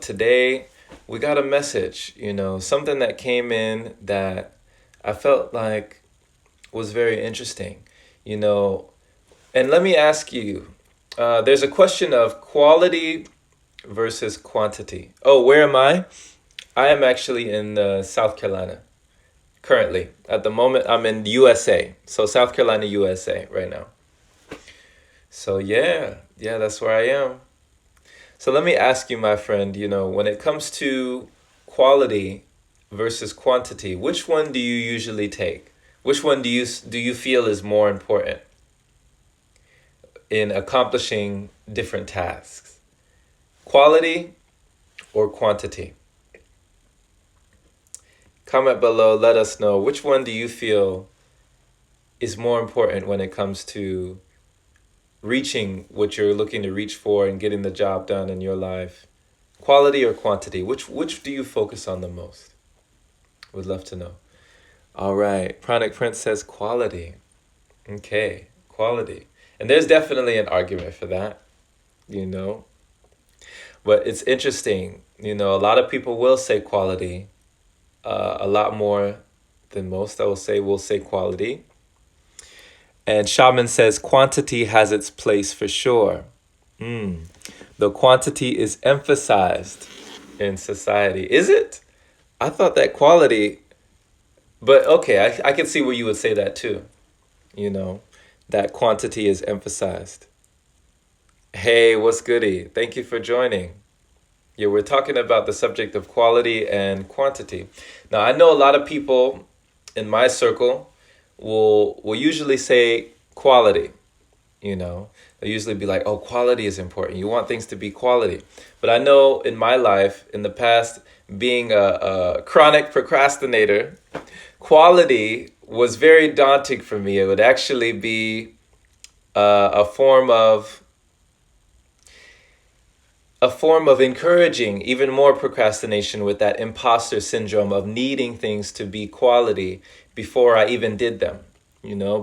Today, we got a message, something that came in that I felt like was very interesting, you know. And let me ask you, there's a question of quality versus quantity. Oh, where am I? I am actually in South Carolina currently. At the moment, I'm in USA. So, South Carolina, USA right now. So, yeah, that's where I am. So let me ask you, my friend, when it comes to quality versus quantity, which one do you usually take? Which one do you feel is more important in accomplishing different tasks? Quality or quantity? Comment below, let us know which one do you feel is more important when it comes to reaching what you're looking to reach for and getting the job done in your life. Quality or quantity? Which do you focus on the most? Would love to know. All right. Chronic Prince says quality. Okay, quality. And there's definitely an argument for that, you know. But it's interesting, a lot of people will say quality, a lot more than most, I will say quality. And Shaman says quantity has its place for sure. Mm. The quantity is emphasized in society. Is it? I thought that quality, but okay, I can see where you would say that too. you know, that quantity is emphasized. Hey, what's goody? Thank you for joining. Yeah, we're talking about the subject of quality and quantity. Now, I know a lot of people in my circle will usually say quality, you know. They'll usually be like, "Oh, quality is important. You want things to be quality." But I know in my life, in the past, being a chronic procrastinator, quality was very daunting for me. It would actually be a form of encouraging even more procrastination with that imposter syndrome of needing things to be quality before I even did them.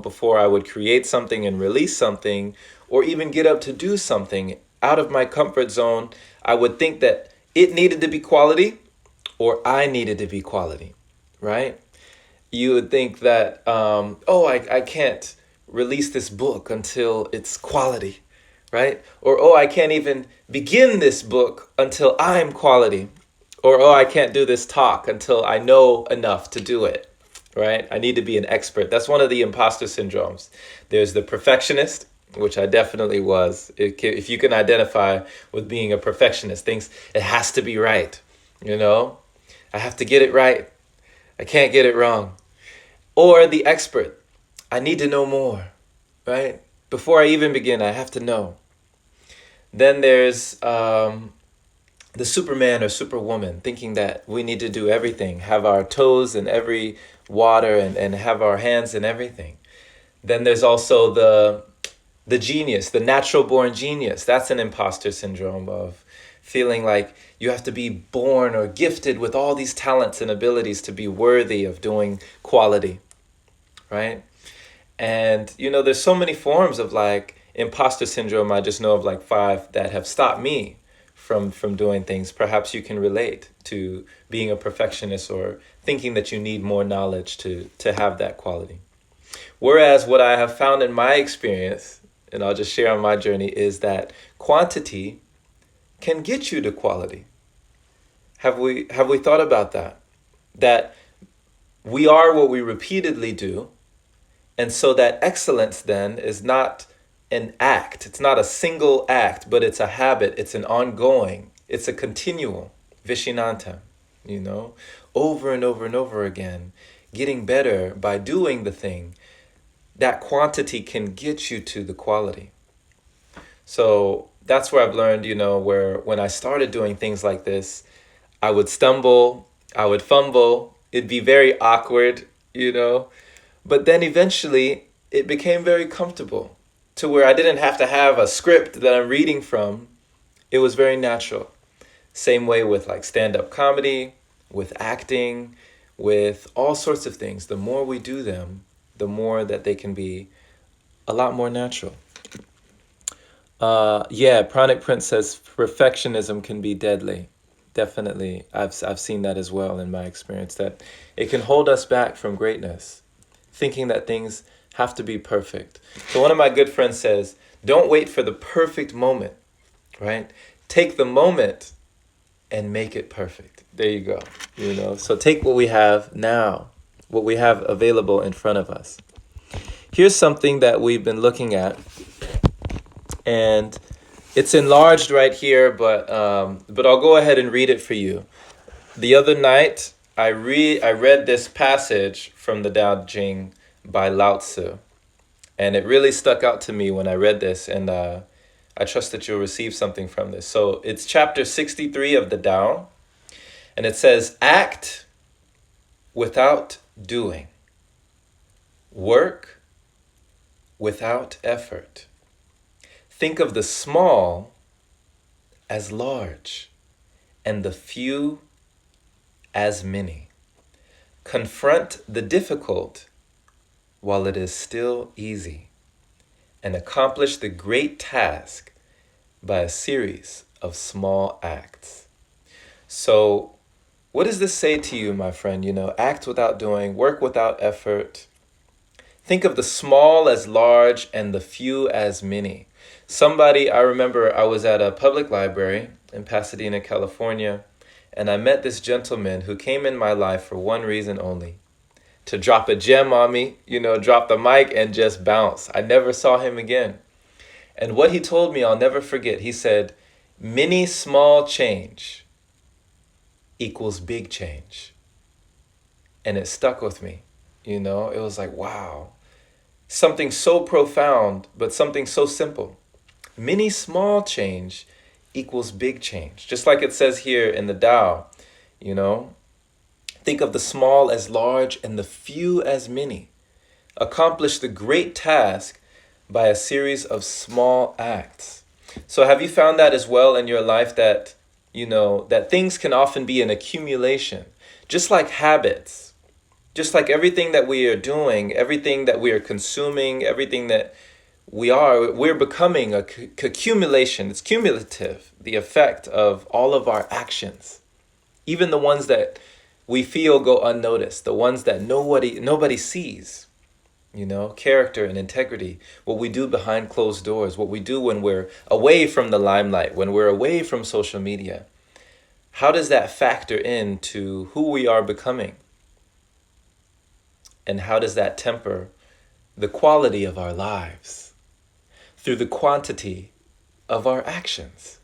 Before I would create something and release something or even get up to do something out of my comfort zone, I would think that it needed to be quality or I needed to be quality, right? You would think that, I can't release this book until it's quality, right? Or, oh, I can't even begin this book until I'm quality. Or, oh, I can't do this talk until I know enough to do it, right? I need to be an expert. That's one of the imposter syndromes. There's the perfectionist, which I definitely was. If you can identify with being a perfectionist, things, it has to be right, you know? I have to get it right. I can't get it wrong. Or the expert. I need to know more, right? Before I even begin, I have to know. Then there's the Superman or Superwoman, thinking that we need to do everything, have our toes in every water and have our hands in everything. Then there's also the genius, the natural born genius. That's an imposter syndrome of feeling like you have to be born or gifted with all these talents and abilities to be worthy of doing quality, right? And there's so many forms of like imposter syndrome. I just know of like five that have stopped me from doing things. Perhaps you can relate to being a perfectionist or thinking that you need more knowledge to have that quality. Whereas what I have found in my experience, and I'll just share on my journey, is that quantity can get you to quality. Have we thought about that? That we are what we repeatedly do. And so that excellence then is not an act. It's not a single act, but it's a habit. It's an ongoing. It's a continual. Vishinanta, over and over and over again, getting better by doing the thing. That quantity can get you to the quality. So that's where I've learned, where when I started doing things like this, I would stumble, I would fumble, it'd be very awkward. But then eventually it became very comfortable to where I didn't have to have a script that I'm reading from. It was very natural. Same way with like stand-up comedy, with acting, with all sorts of things. The more we do them, the more that they can be a lot more natural. Yeah, Pranic Prince says perfectionism can be deadly. Definitely. I've seen that as well in my experience, that it can hold us back from greatness, thinking that things have to be perfect. So one of my good friends says, don't wait for the perfect moment, right? Take the moment and make it perfect. There you go. So take what we have now, what we have available in front of us. Here's something that we've been looking at, and it's enlarged right here, but I'll go ahead and read it for you. The other night, I read this passage from the Tao Te Ching by Lao Tzu, and it really stuck out to me when I read this, and I trust that you'll receive something from this. So it's chapter 63 of the Tao, and it says, act without doing, work without effort. Think of the small as large, and the few as many. Confront the difficult while it is still easy, and accomplish the great task by a series of small acts. So, what does this say to you, my friend? Act without doing, work without effort. Think of the small as large and the few as many. I remember I was at a public library in Pasadena, California, and I met this gentleman who came in my life for one reason only: to drop a gem on me, drop the mic and just bounce. I never saw him again. And what he told me, I'll never forget. He said, many small change equals big change. And it stuck with me. It was like, wow. Something so profound, but something so simple. Many small change equals big change. Just like it says here in the Tao, think of the small as large and the few as many. Accomplish the great task by a series of small acts. So have you found that as well in your life, that, that things can often be an accumulation, just like habits, just like everything that we are doing, everything that we are consuming, everything that we're becoming accumulation. It's cumulative, the effect of all of our actions, even the ones that we feel go unnoticed, the ones that nobody sees. Character and integrity, what we do behind closed doors, what we do when we're away from the limelight, when we're away from social media. How does that factor into who we are becoming? And how does that temper the quality of our lives through the quantity of our actions?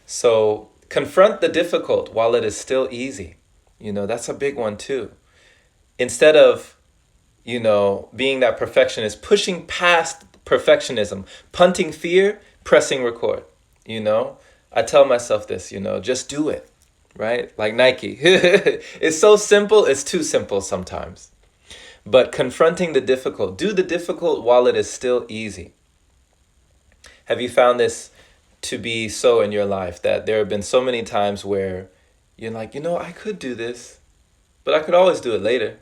So confront the difficult while it is still easy. That's a big one too. Instead of, being that perfectionist, pushing past perfectionism, punting fear, pressing record. I tell myself this, just do it, right? Like Nike. It's so simple, it's too simple sometimes. But confronting the difficult, do the difficult while it is still easy. Have you found this to be so in your life, that there have been so many times where you're like, I could do this, but I could always do it later.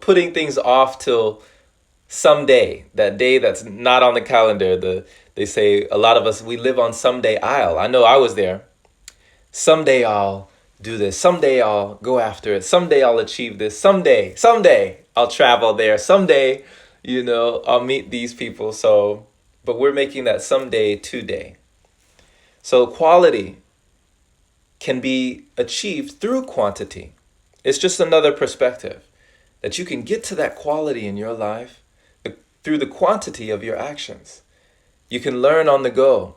Putting things off till someday, that day that's not on the calendar. They say a lot of us, we live on someday I'll. I know I was there. Someday I'll do this. Someday I'll go after it. Someday I'll achieve this. Someday I'll travel there. Someday, I'll meet these people. But we're making that someday today. So quality can be achieved through quantity. It's just another perspective that you can get to that quality in your life through the quantity of your actions. You can learn on the go.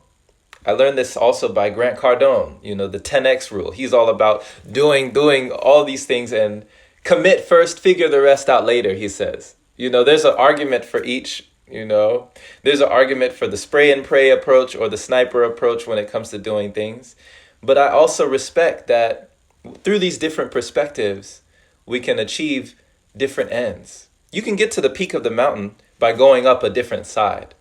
I learned this also by Grant Cardone, the 10X rule. He's all about doing all these things and commit first, figure the rest out later, he says. There's an argument for each, There's an argument for the spray and pray approach or the sniper approach when it comes to doing things. But I also respect that through these different perspectives, we can achieve different ends. You can get to the peak of the mountain by going up a different side.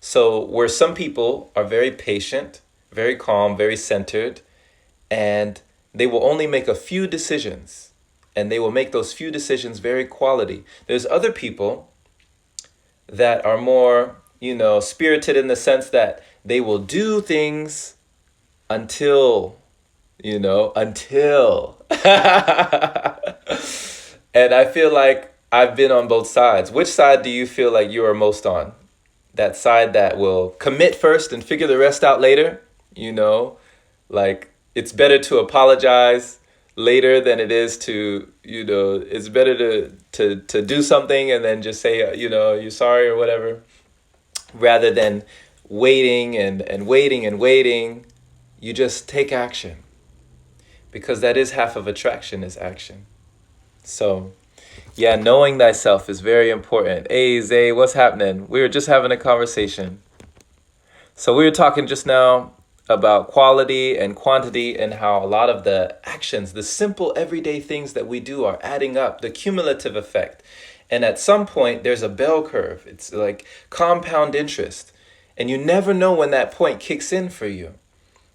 So where some people are very patient, very calm, very centered, and they will only make a few decisions, and they will make those few decisions very quality. There's other people that are more, spirited in the sense that they will do things until until. And I feel like I've been on both sides. Which side do you feel like you are most on? That side that will commit first and figure the rest out later? You know, like it's better to apologize later than it is to, it's better to do something and then just say, you're sorry or whatever, rather than waiting and waiting and waiting. You just take action, because that is half of attraction, is action. So yeah, knowing thyself is very important. Hey, Zay, what's happening? We were just having a conversation. So we were talking just now about quality and quantity, and how a lot of the actions, the simple everyday things that we do, are adding up, the cumulative effect. And at some point, there's a bell curve. It's like compound interest. And you never know when that point kicks in for you.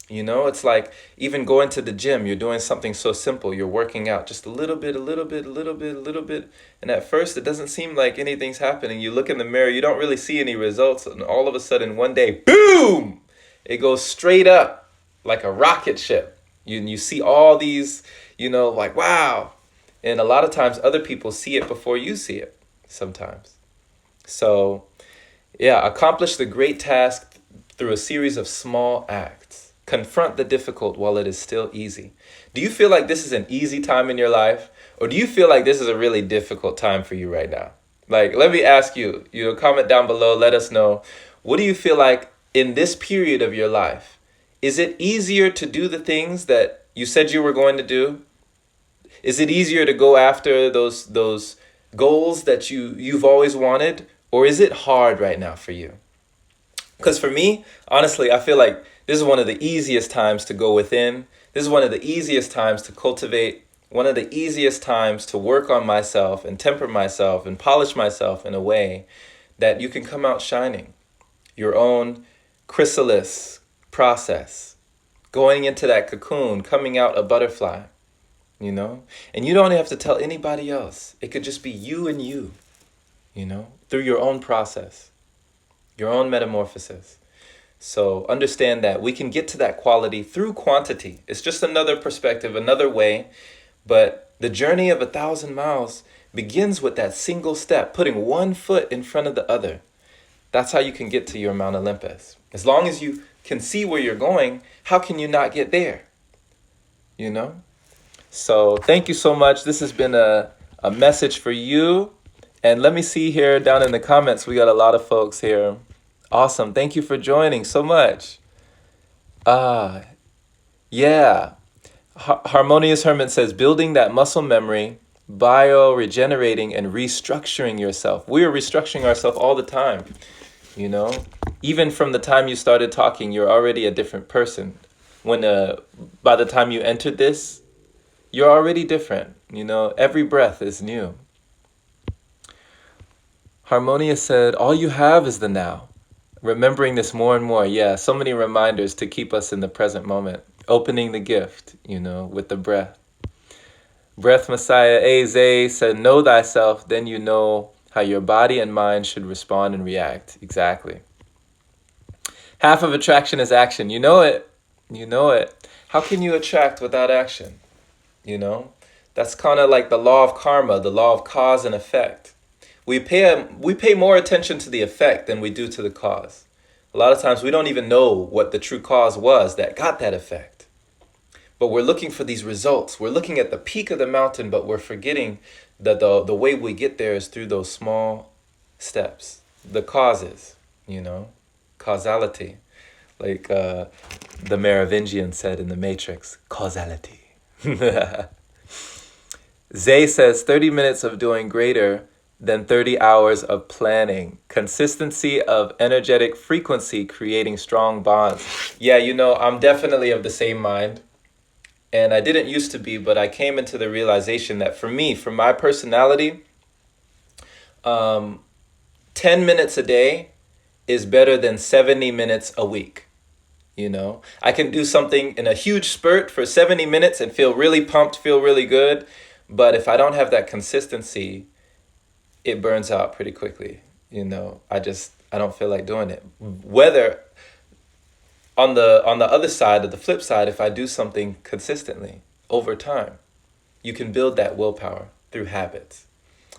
It's like even going to the gym, you're doing something so simple. You're working out just a little bit, a little bit, a little bit, a little bit. And at first, it doesn't seem like anything's happening. You look in the mirror, you don't really see any results. And all of a sudden, one day, boom, it goes straight up like a rocket ship. You see all these, like, wow. And a lot of times, other people see it before you see it sometimes. So, yeah, accomplish the great task through a series of small acts. Confront the difficult while it is still easy. Do you feel like this is an easy time in your life? Or do you feel like this is a really difficult time for you right now? Like, let me ask you, comment down below, let us know. What do you feel like in this period of your life? Is it easier to do the things that you said you were going to do? Is it easier to go after those goals that you've always wanted? Or is it hard right now for you? Because for me, honestly, I feel like this is one of the easiest times to go within. This is one of the easiest times to cultivate, one of the easiest times to work on myself and temper myself and polish myself in a way that you can come out shining. Your own chrysalis process, going into that cocoon, coming out a butterfly, And you don't have to tell anybody else. It could just be you and you, through your own process, your own metamorphosis. So understand that we can get to that quality through quantity. It's just another perspective, another way. But the journey of 1,000 miles begins with that single step, putting one foot in front of the other. That's how you can get to your Mount Olympus. As long as you can see where you're going, how can you not get there? So thank you so much. This has been a message for you. And let me see here down in the comments, we got a lot of folks here. Awesome. Thank you for joining so much. Yeah. Harmonious Hermit says, building that muscle memory, bio-regenerating and restructuring yourself. We are restructuring ourselves all the time, Even from the time you started talking, you're already a different person. By the time you entered this, you're already different. Every breath is new. Harmonia said, all you have is the now. Remembering this more and more. Yeah, so many reminders to keep us in the present moment. Opening the gift, with the breath. Breath Messiah Aze said, know thyself, then you know how your body and mind should respond and react. Exactly. Half of attraction is action. You know it. How can you attract without action? That's kind of like the law of karma, the law of cause and effect. We pay more attention to the effect than we do to the cause. A lot of times we don't even know what the true cause was that got that effect. But we're looking for these results. We're looking at the peak of the mountain, but we're forgetting that the way we get there is through those small steps. The causes, causality. Like the Merovingian said in The Matrix, causality. Zay says 30 minutes of doing greater than 30 hours of planning. Consistency of energetic frequency, creating strong bonds. Yeah, I'm definitely of the same mind. And I didn't used to be, but I came into the realization that for me, for my personality, 10 minutes a day is better than 70 minutes a week. I can do something in a huge spurt for 70 minutes and feel really pumped, feel really good. But if I don't have that consistency, it burns out pretty quickly. I don't feel like doing it. Whether On the other side, of the flip side, if I do something consistently over time, you can build that willpower through habits.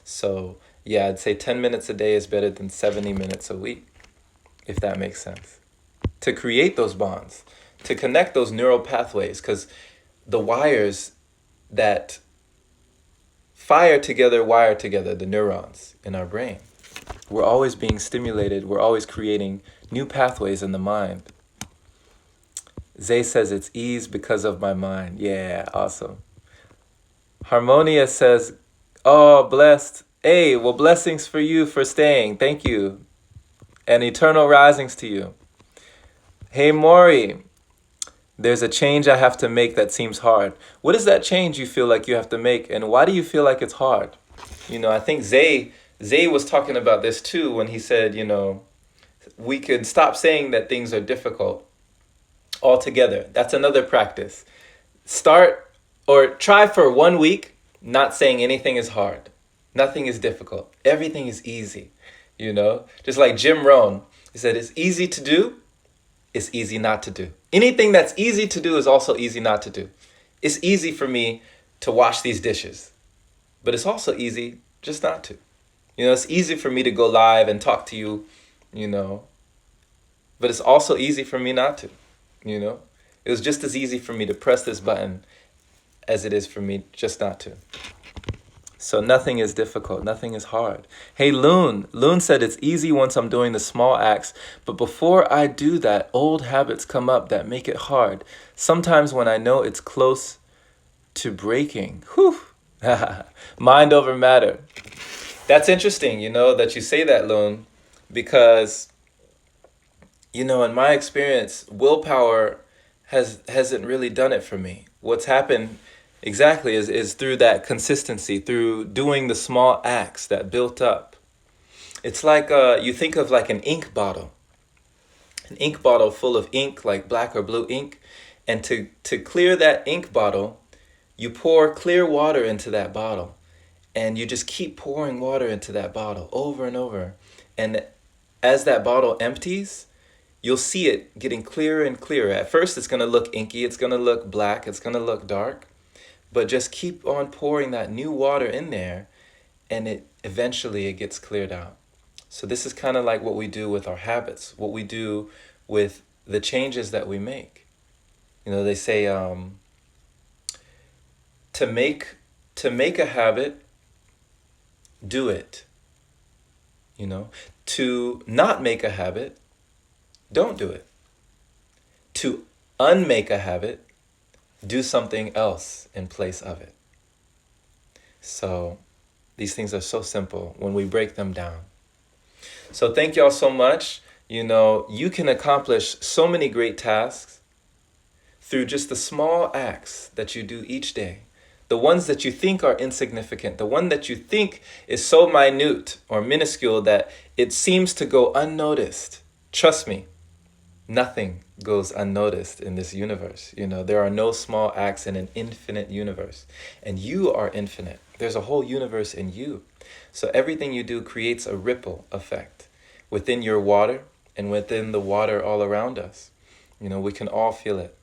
So yeah, I'd say 10 minutes a day is better than 70 minutes a week, if that makes sense. To create those bonds, to connect those neural pathways, because the wires that wire together the neurons in our brain. We're always being stimulated. We're always creating new pathways in the mind. Zay says it's ease because of my mind. Yeah, awesome. Harmonia says, oh, blessed. Hey, well, blessings for you for staying. Thank you. And eternal risings to you. Hey, Maury, there's a change I have to make that seems hard. What is that change you feel like you have to make, and why do you feel like it's hard? I think Zay was talking about this too when he said, we could stop saying that things are difficult altogether. That's another practice. Start or try for 1 week not saying anything is hard. Nothing is difficult. Everything is easy. Just like Jim Rohn, he said, it's easy to do, it's easy not to do. Anything that's easy to do is also easy not to do. It's easy for me to wash these dishes, but it's also easy just not to. It's easy for me to go live and talk to you, but it's also easy for me not to. It was just as easy for me to press this button as it is for me just not to. So nothing is difficult. Nothing is hard. Hey, Loon. Loon said it's easy once I'm doing the small acts, but before I do that, old habits come up that make it hard. Sometimes when I know it's close to breaking. Whew. Mind over matter. That's interesting, that you say that, Loon, because, in my experience, willpower hasn't really done it for me. What's happened exactly is through that consistency, through doing the small acts that built up. It's like you think of like an ink bottle full of ink, like black or blue ink, and to clear that ink bottle, you pour clear water into that bottle, and you just keep pouring water into that bottle over and over. And as that bottle empties, you'll see it getting clearer and clearer. At first, it's going to look inky, it's going to look black, it's going to look dark. But just keep on pouring that new water in there, and eventually it gets cleared out. So this is kind of like what we do with our habits, what we do with the changes that we make. They say to make a habit, do it. To not make a habit, don't do it. To unmake a habit, do something else in place of it. So these things are so simple when we break them down. So thank y'all so much. You can accomplish so many great tasks through just the small acts that you do each day. The ones that you think are insignificant, the one that you think is so minute or minuscule that it seems to go unnoticed. Trust me, nothing goes unnoticed in this universe. There are no small acts in an infinite universe. And you are infinite. There's a whole universe in you. So everything you do creates a ripple effect within your water and within the water all around us. We can all feel it.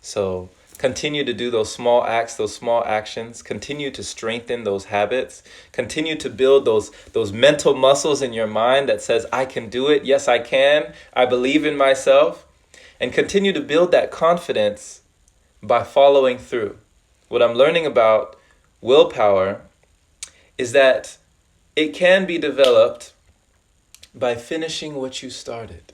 So continue to do those small acts, those small actions. Continue to strengthen those habits. Continue to build those mental muscles in your mind that says, I can do it. Yes, I can. I believe in myself. And continue to build that confidence by following through. What I'm learning about willpower is that it can be developed by finishing what you started.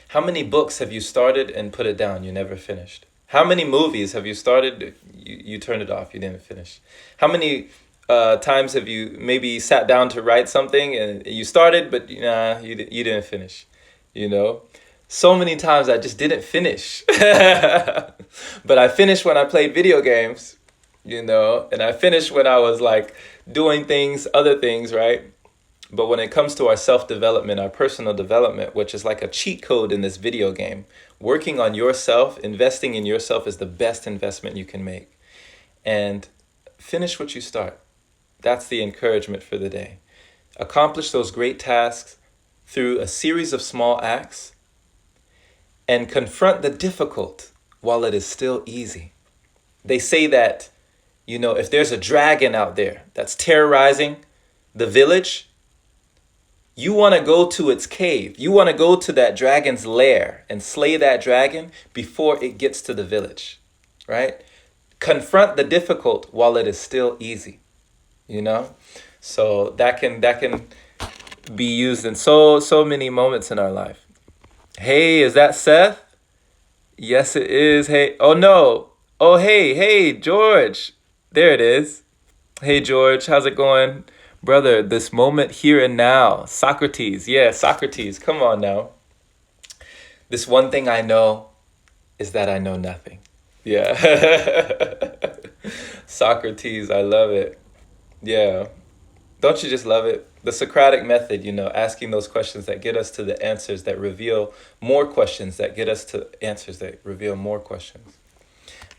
How many books have you started and put it down? You never finished. How many movies have you started? You turned it off. You didn't finish. How many times have you maybe sat down to write something and you started, but you didn't finish? So many times I just didn't finish. But I finished when I played video games, and I finished when I was like doing other things, right? But when it comes to our self-development, our personal development, which is like a cheat code in this video game, working on yourself, investing in yourself is the best investment you can make. And finish what you start. That's the encouragement for the day. Accomplish those great tasks through a series of small acts and confront the difficult while it is still easy. They say that, if there's a dragon out there that's terrorizing the village, you want to go to its cave. You want to go to that dragon's lair and slay that dragon before it gets to the village, right? Confront the difficult while it is still easy, So that can be used in so many moments in our life. Hey, is that Seth? Yes, it is. Hey, oh no. Oh, hey, George. There it is. Hey, George, how's it going? Brother, this moment here and now. Socrates. Yeah, Socrates. Come on now. This one thing I know is that I know nothing. Yeah. Socrates, I love it. Yeah. Don't you just love it? The Socratic method, asking those questions that get us to the answers that reveal more questions, that get us to answers that reveal more questions.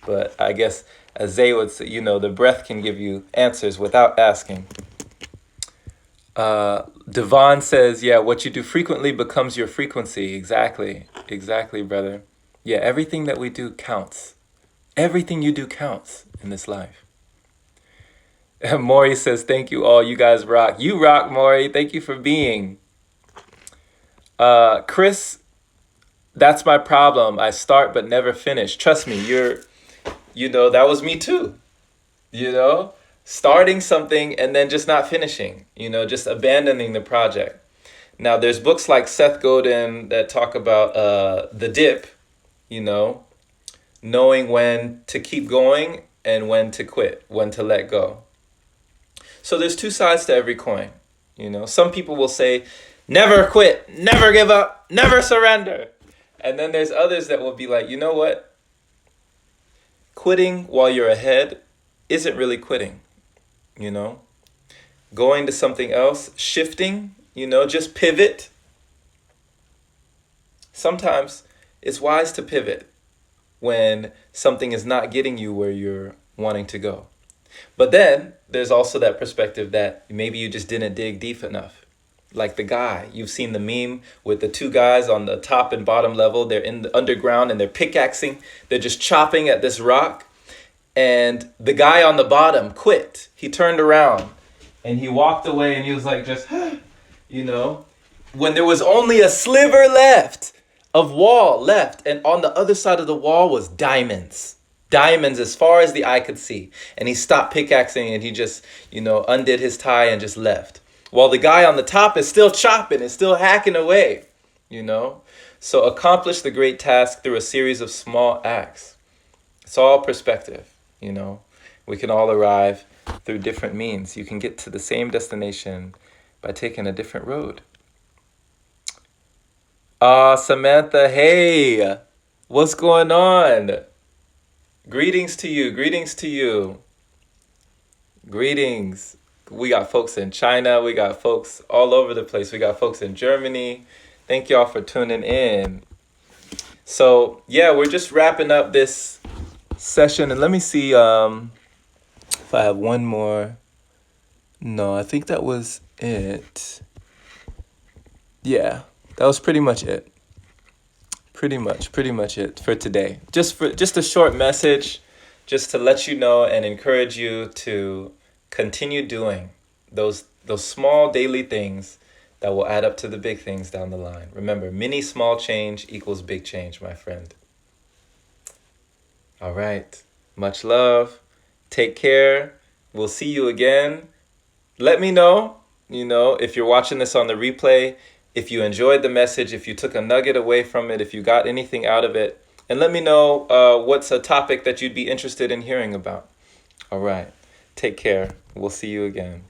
But I guess, as Zay would say, the breath can give you answers without asking. Devon says, yeah, what you do frequently becomes your frequency. Exactly, brother. Yeah, everything that we do counts. Everything you do counts in this life. And Maury says, thank you all. You guys rock. You rock, Maury. Thank you for being. Chris, that's my problem. I start but never finish. Trust me, that was me too. Starting something and then just not finishing, just abandoning the project. Now, there's books like Seth Godin that talk about the dip, knowing when to keep going and when to quit, when to let go. So there's two sides to every coin. Some people will say, never quit, never give up, never surrender. And then there's others that will be like, you know what? Quitting while you're ahead isn't really quitting, Going to something else, shifting, just pivot. Sometimes it's wise to pivot when something is not getting you where you're wanting to go. But then there's also that perspective that maybe you just didn't dig deep enough. Like the guy, you've seen the meme with the two guys on the top and bottom level. They're in the underground and they're pickaxing. They're just chopping at this rock. And the guy on the bottom quit. He turned around and he walked away and he was like, just, when there was only a sliver left of wall left. And on the other side of the wall was diamonds as far as the eye could see. And he stopped pickaxing and he just, undid his tie and just left. While the guy on the top is still chopping, is still hacking away, So accomplish the great task through a series of small acts. It's all perspective, We can all arrive through different means. You can get to the same destination by taking a different road. Samantha, hey, what's going on? Greetings to you. Greetings. We got folks in China. We got folks all over the place. We got folks in Germany. Thank y'all for tuning in. So, yeah, we're just wrapping up this session. And let me see if I have one more. No, I think that was it. Yeah, that was pretty much it. Pretty much it for today. Just a short message, just to let you know and encourage you to continue doing those small daily things that will add up to the big things down the line. Remember, mini small change equals big change, my friend. All right. Much love. Take care. We'll see you again. Let me know, if you're watching this on the replay, if you enjoyed the message, if you took a nugget away from it, if you got anything out of it, and let me know what's a topic that you'd be interested in hearing about. All right. Take care. We'll see you again.